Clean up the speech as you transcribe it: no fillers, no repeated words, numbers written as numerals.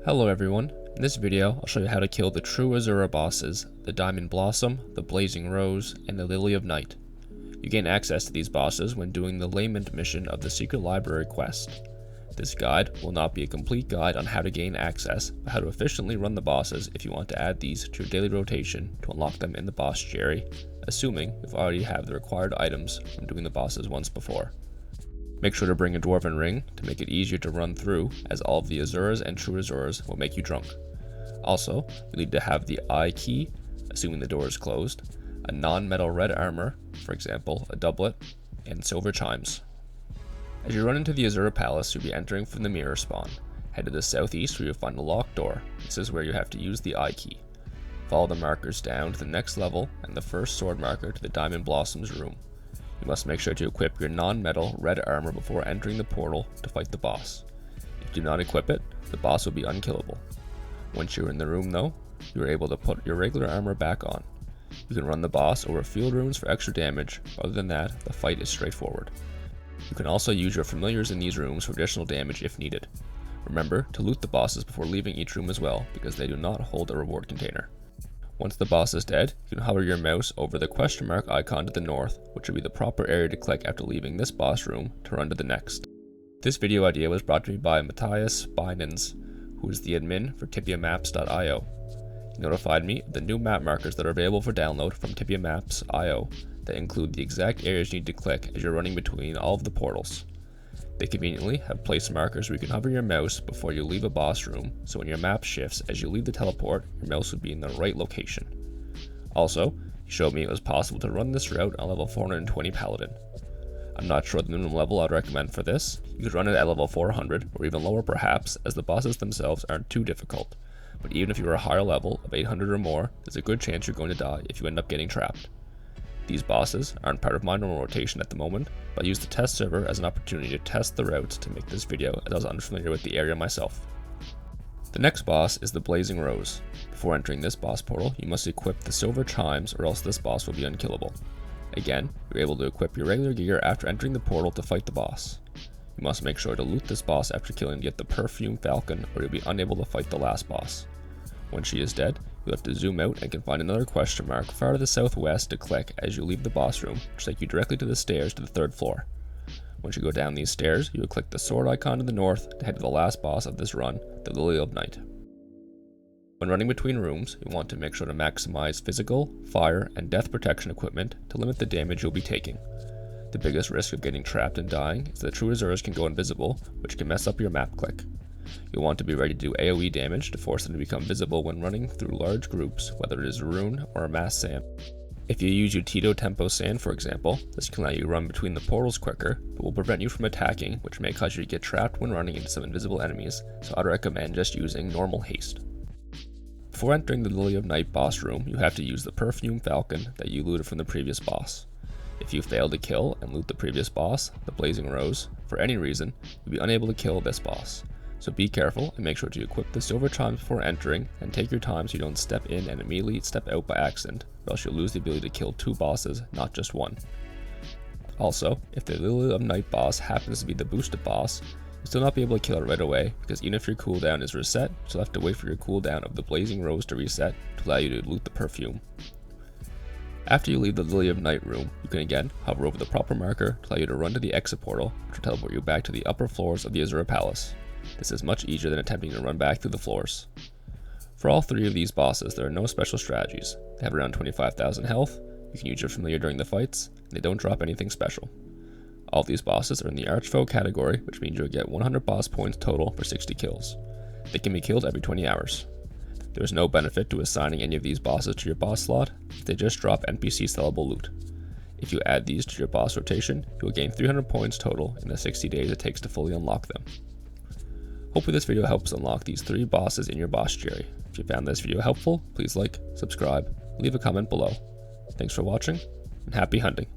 Hello everyone, in this video I'll show you how to kill the True Asura bosses, the Diamond Blossom, the Blazing Rose, and the Lily of Night. You gain access to these bosses when doing the Lament mission of the Secret Library quest. This guide will not be a complete guide on how to gain access, but how to efficiently run the bosses if you want to add these to your daily rotation to unlock them in the Bosstiary, assuming you already have the required items from doing the bosses once before. Make sure to bring a Dwarven Ring to make it easier to run through, as all of the Asuras and True Asuras will make you drunk. Also, you need to have the eye key, assuming the door is closed, a non-metal red armor, for example a Doublet, and Silver Chimes. As you run into the Azura Palace, you'll be entering from the mirror spawn. Head to the southeast where you'll find a locked door. This is where you have to use the eye key. Follow the markers down to the next level and the first sword marker to the Diamond Blossom's room. You must make sure to equip your non-metal red armor before entering the portal to fight the boss. If you do not equip it, the boss will be unkillable. Once you're in the room though, you are able to put your regular armor back on. You can run the boss over field runes for extra damage. Other than that, the fight is straightforward. You can also use your familiars in these rooms for additional damage if needed. Remember to loot the bosses before leaving each room as well, because they do not hold a reward container. Once the boss is dead, you can hover your mouse over the question mark icon to the north, which will be the proper area to click after leaving this boss room to run to the next. This video idea was brought to me by Matthias Bynens, who is the admin for tibiamaps.io. He notified me of the new map markers that are available for download from tibiamaps.io that include the exact areas you need to click as you're running between all of the portals. They conveniently have place markers where you can hover your mouse before you leave a boss room, so when your map shifts as you leave the teleport, your mouse will be in the right location. Also, he showed me it was possible to run this route on level 420 Paladin. I'm not sure the minimum level I'd recommend for this. You could run it at level 400 or even lower perhaps, as the bosses themselves aren't too difficult. But even if you are a higher level of 800 or more, there's a good chance you're going to die if you end up getting trapped. These bosses aren't part of my normal rotation at the moment, but I used the test server as an opportunity to test the routes to make this video, as I was unfamiliar with the area myself. The next boss is the Blazing Rose. Before entering this boss portal, you must equip the Silver Chimes or else this boss will be unkillable. Again, you're able to equip your regular gear after entering the portal to fight the boss. You must make sure to loot this boss after killing to get the Perfume Falcon, or you'll be unable to fight the last boss. Once she is dead, you'll have to zoom out and can find another question mark far to the southwest to click as you leave the boss room, which will take you directly to the stairs to the third floor. Once you go down these stairs, you will click the sword icon to the north to head to the last boss of this run, the Lily of Night. When running between rooms, you want to make sure to maximize physical, fire, and death protection equipment to limit the damage you'll be taking. The biggest risk of getting trapped and dying is that True Asuras can go invisible, which can mess up your map click. You'll want to be ready to do AoE damage to force them to become visible when running through large groups, whether it is a rune or a mass sand. If you use Utito Tempo Sand for example, this can allow you to run between the portals quicker, but will prevent you from attacking, which may cause you to get trapped when running into some invisible enemies, so I'd recommend just using normal haste. Before entering the Lily of Night boss room, you have to use the Perfume Falcon that you looted from the previous boss. If you fail to kill and loot the previous boss, the Blazing Rose, for any reason, you'll be unable to kill this boss. So be careful and make sure to equip the Silver Chimes before entering, and take your time so you don't step in and immediately step out by accident, or else you'll lose the ability to kill two bosses, not just one. Also, if the Lily of Night boss happens to be the boosted boss, you'll still not be able to kill it right away, because even if your cooldown is reset, you'll have to wait for your cooldown of the Blazing Rose to reset to allow you to loot the perfume. After you leave the Lily of Night room, you can again hover over the proper marker to allow you to run to the exit portal, which will teleport you back to the upper floors of the Azura Palace. This is much easier than attempting to run back through the floors. For all three of these bosses, there are no special strategies. They have around 25,000 health, you can use your familiar during the fights, and they don't drop anything special. All of these bosses are in the Archfoe category, which means you'll get 100 boss points total for 60 kills. They can be killed every 20 hours. There is no benefit to assigning any of these bosses to your boss slot, they just drop NPC sellable loot. If you add these to your boss rotation, you will gain 300 points total in the 60 days it takes to fully unlock them. Hopefully this video helps unlock these three bosses in your Bosstiary. If you found this video helpful, please like, subscribe, leave a comment below. Thanks for watching, and happy hunting.